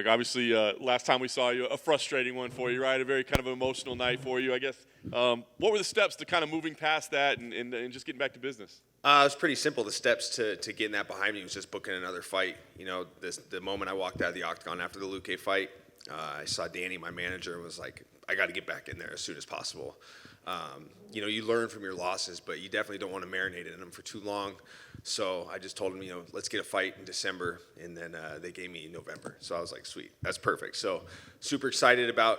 Like, obviously, last time we saw you, a frustrating one for you, right? A very kind of emotional night for you, I guess. What were the steps to kind of moving past that and just getting back to business? It was pretty simple. The steps to getting that behind me was just booking another fight. You know, the moment I walked out of the octagon after the Luque fight, I saw Danny, my manager, was like, I got to get back in there as soon as possible. You know, you learn from your losses, but you definitely don't want to marinate in them for too long. So I just told him, you know, let's get a fight in December, and then they gave me November. So I was like, sweet, that's perfect. So super excited about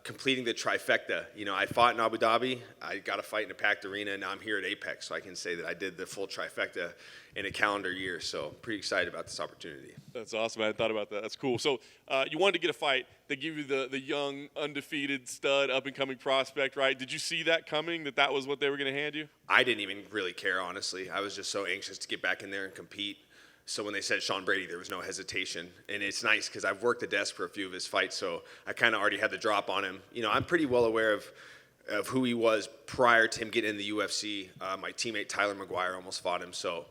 completing the trifecta. You know, I fought in Abu Dhabi, I got a fight in a packed arena, and now I'm here at Apex, so I can say that I did the full trifecta in a calendar year. So pretty excited about this opportunity. That's awesome. I hadn't thought about that. That's cool. So you wanted to get a fight. They give you the young, undefeated stud, up-and-coming prospect, right? Did you see that coming, that was what they were going to hand you? I didn't even really care, honestly. I was just so anxious to get back in there and compete. So when they said Sean Brady, there was no hesitation. And it's nice because I've worked the desk for a few of his fights, so I kind of already had the drop on him. You know, I'm pretty well aware of who he was prior to him getting in the UFC. My teammate Tyler McGuire almost fought him, so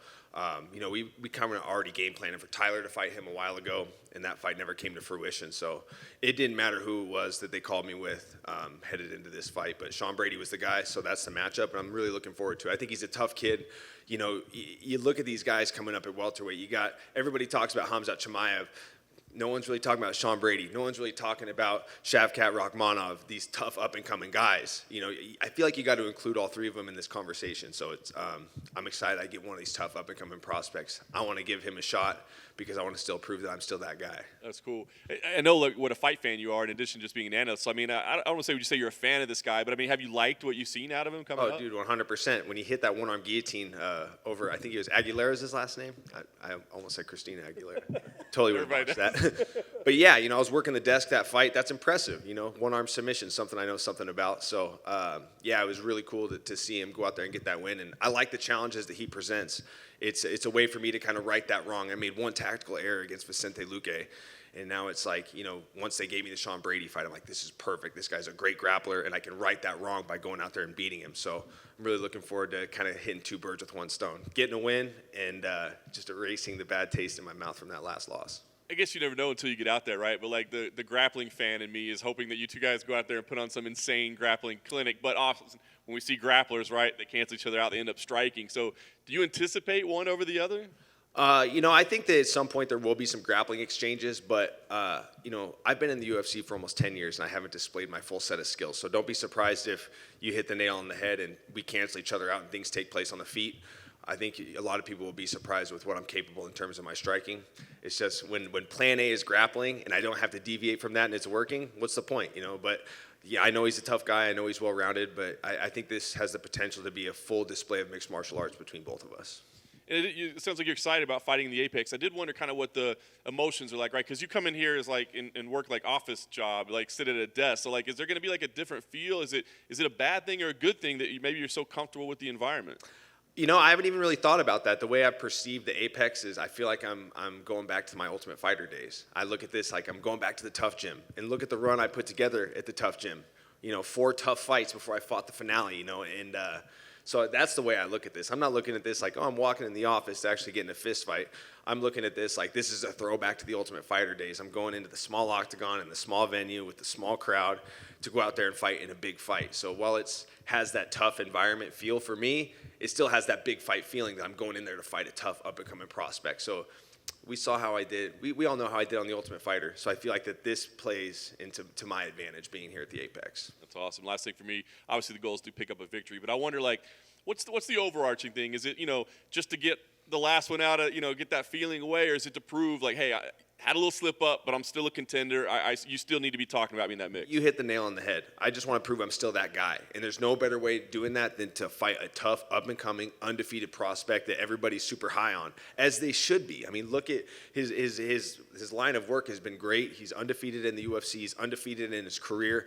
you know, we kind of already game planning for Tyler to fight him a while ago, and that fight never came to fruition. So it didn't matter who it was that they called me with headed into this fight. But Sean Brady was the guy, so that's the matchup, and I'm really looking forward to it. I think he's a tough kid. You know, you look at these guys coming up at welterweight. You got everybody talks about Khamzat Chimaev. No one's really talking about Sean Brady. No one's really talking about Shavkat Rakhmonov, these tough up-and-coming guys. You know, I feel like you got to include all three of them in this conversation. So it's, I'm excited I get one of these tough up-and-coming prospects. I want to give him a shot because I want to still prove that I'm still that guy. That's cool. I know like, what a fight fan you are in addition to just being an analyst. So, I mean, I don't want to say would you say you're a fan of this guy, but, I mean, have you liked what you've seen out of him coming up? Oh, dude, 100%. When he hit that one-arm guillotine over, I think it was Aguilera's his last name. I almost said Christina Aguilera. Totally would have watched that. But, yeah, you know, I was working the desk that fight. That's impressive, you know, one-arm submission, something I know something about. So, yeah, it was really cool to see him go out there and get that win. And I like the challenges that he presents. It's a way for me to kind of right that wrong. I made one tactical error against Vicente Luque, and now it's like, you know, once they gave me the Sean Brady fight, I'm like, this is perfect. This guy's a great grappler, and I can right that wrong by going out there and beating him. So I'm really looking forward to kind of hitting two birds with one stone, getting a win and just erasing the bad taste in my mouth from that last loss. I guess you never know until you get out there, right? But, like, the grappling fan in me is hoping that you two guys go out there and put on some insane grappling clinic. But often, when we see grapplers, right, they cancel each other out, they end up striking. So do you anticipate one over the other? You know, I think that at some point there will be some grappling exchanges, but, you know, I've been in the UFC for almost 10 years, and I haven't displayed my full set of skills. So don't be surprised if you hit the nail on the head and we cancel each other out and things take place on the feet. I think a lot of people will be surprised with what I'm capable in terms of my striking. It's just when plan A is grappling and I don't have to deviate from that and it's working, what's the point, you know? But, yeah, I know he's a tough guy. I know he's well-rounded, but I think this has the potential to be a full display of mixed martial arts between both of us. It sounds like you're excited about fighting in the Apex. I did wonder kind of what the emotions are like, right? Because you come in here as like and work like office job, like sit at a desk. So like, is there going to be like a different feel? Is it a bad thing or a good thing that maybe you're so comfortable with the environment? You know, I haven't even really thought about that. The way I perceive the Apex is I feel like I'm going back to my Ultimate Fighter days. I look at this like I'm going back to the Tough Gym. And look at the run I put together at the Tough Gym. You know, 4 tough fights before I fought the finale, you know, and so that's the way I look at this. I'm not looking at this like, oh, I'm walking in the office to actually get in a fist fight. I'm looking at this like this is a throwback to the Ultimate Fighter days. I'm going into the small octagon in the small venue with the small crowd to go out there and fight in a big fight. So while it has that tough environment feel for me, it still has that big fight feeling that I'm going in there to fight a tough up-and-coming prospect. So we saw how I did. We all know how I did on the Ultimate Fighter. So I feel like that this plays into my advantage being here at the Apex. That's awesome. Last thing for me, obviously the goal is to pick up a victory, but I wonder, like, what's the overarching thing? Is it, you know, just to get the last one out of, you know, get that feeling away, or is it to prove, like, hey, I had a little slip up, but I'm still a contender. You still need to be talking about me in that mix. You hit the nail on the head. I just want to prove I'm still that guy. And there's no better way of doing that than to fight a tough, up-and-coming, undefeated prospect that everybody's super high on, as they should be. I mean, look at his line of work has been great. He's undefeated in the UFC. He's undefeated in his career.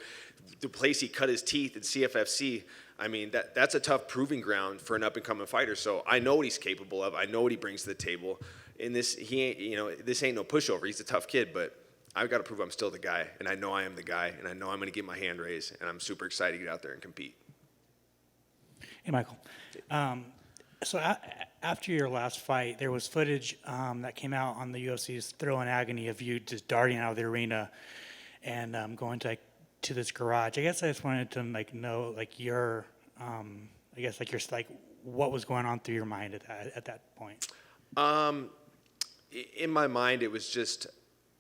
The place he cut his teeth in CFFC, I mean, that's a tough proving ground for an up-and-coming fighter. So I know what he's capable of. I know what he brings to the table. In this, this ain't no pushover. He's a tough kid, but I've got to prove I'm still the guy, and I know I am the guy, and I know I'm going to get my hand raised, and I'm super excited to get out there and compete. Hey, Michael. So After your last fight, there was footage that came out on the UFC's Thrill and Agony of you just darting out of the arena and going to this garage. I guess I just wanted to know your, I guess what was going on through your mind at that point. In my mind, it was just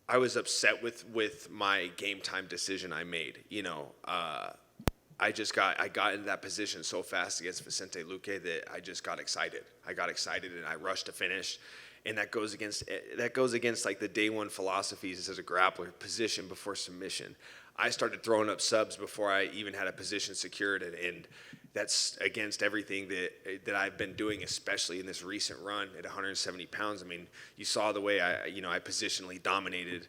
I was upset with my game time decision I made. I got into that position so fast against Vicente Luque that I just got excited. I got excited and I rushed to finish, and that goes against like the day one philosophies as a grappler: position before submission. I started throwing up subs before I even had a position secured, and that's against everything that I've been doing, especially in this recent run at 170 pounds. I mean, you saw the way I positionally dominated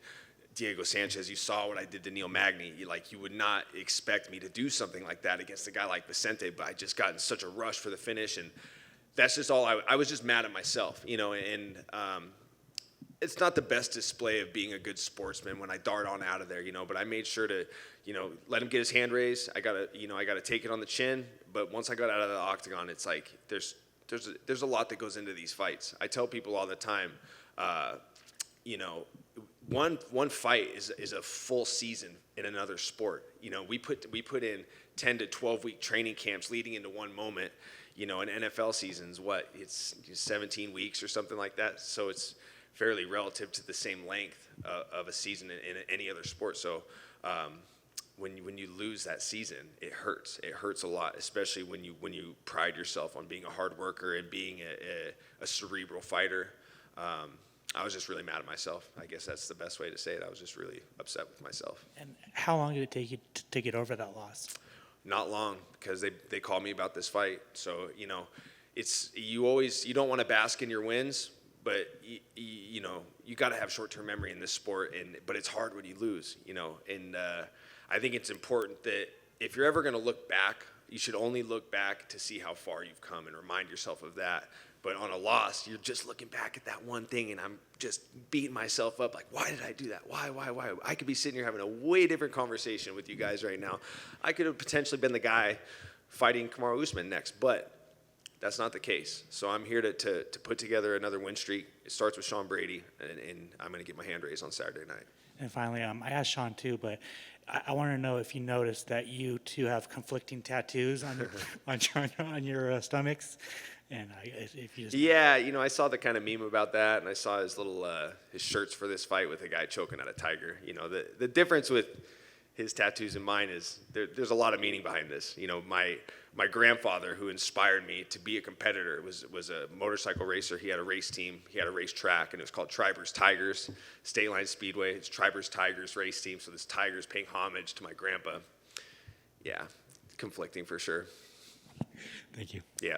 Diego Sanchez. You saw what I did to Neil Magny. You would not expect me to do something like that against a guy like Vicente, but I just got in such a rush for the finish, and that's just all. I was just mad at myself, and it's not the best display of being a good sportsman when I dart on out of there, but I made sure to, let him get his hand raised. I gotta take it on the chin, but once I got out of the octagon, it's like there's a lot that goes into these fights. I tell people all the time, one fight is a full season in another sport. We put in 10 to 12 week training camps leading into one moment. An NFL season's it's 17 weeks or something like that. So it's fairly relative to the same length of a season in any other sport. So when you lose that season, it hurts. It hurts a lot, especially when you pride yourself on being a hard worker and being a cerebral fighter. I was just really mad at myself. I guess that's the best way to say it. I was just really upset with myself. And how long did it take you to get over that loss? Not long, because they called me about this fight. So, it's you don't want to bask in your wins, but you got to have short-term memory in this sport, but it's hard when you lose, and I think it's important that if you're ever going to look back, you should only look back to see how far you've come and remind yourself of that. But on a loss, you're just looking back at that one thing, and I'm just beating myself up like, why did I do that? Why? I could be sitting here having a way different conversation with you guys right now. I could have potentially been the guy fighting Kamaru Usman next, but that's not the case. So I'm here to put together another win streak. It starts with Sean Brady, and I'm going to get my hand raised on Saturday night. And finally, I asked Sean too, but I want to know if you noticed that you two have conflicting tattoos on your stomachs. And if you just... Yeah, I saw the kind of meme about that, and I saw his little his shirts for this fight with a guy choking at a tiger. The difference with his tattoos and mine is there's a lot of meaning behind this. My grandfather, who inspired me to be a competitor, was a motorcycle racer. He had a race team. He had a race track, and it was called Tribers Tigers, State Line Speedway. It's Tribers Tigers race team, so this tiger's paying homage to my grandpa. Yeah, conflicting for sure. Thank you. Yeah.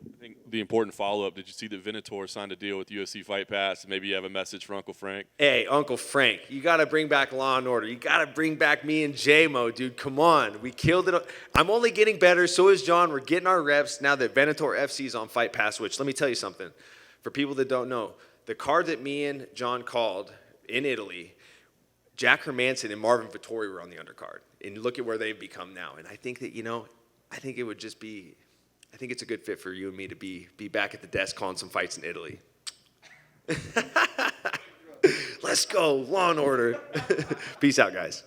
I think the important follow-up, did you see that Venator signed a deal with UFC Fight Pass? Maybe you have a message for Uncle Frank? Hey, Uncle Frank, you got to bring back Law and Order. You got to bring back me and J-Mo, dude. Come on. We killed it. I'm only getting better. So is John. We're getting our reps now that Venator FC is on Fight Pass, which let me tell you something. For people that don't know, the card that me and John called in Italy, Jack Hermanson and Marvin Vettori were on the undercard. And look at where they've become now. And I think that, I think it would just be... I think it's a good fit for you and me to be back at the desk calling some fights in Italy. Let's go, Law and Order. Peace out, guys.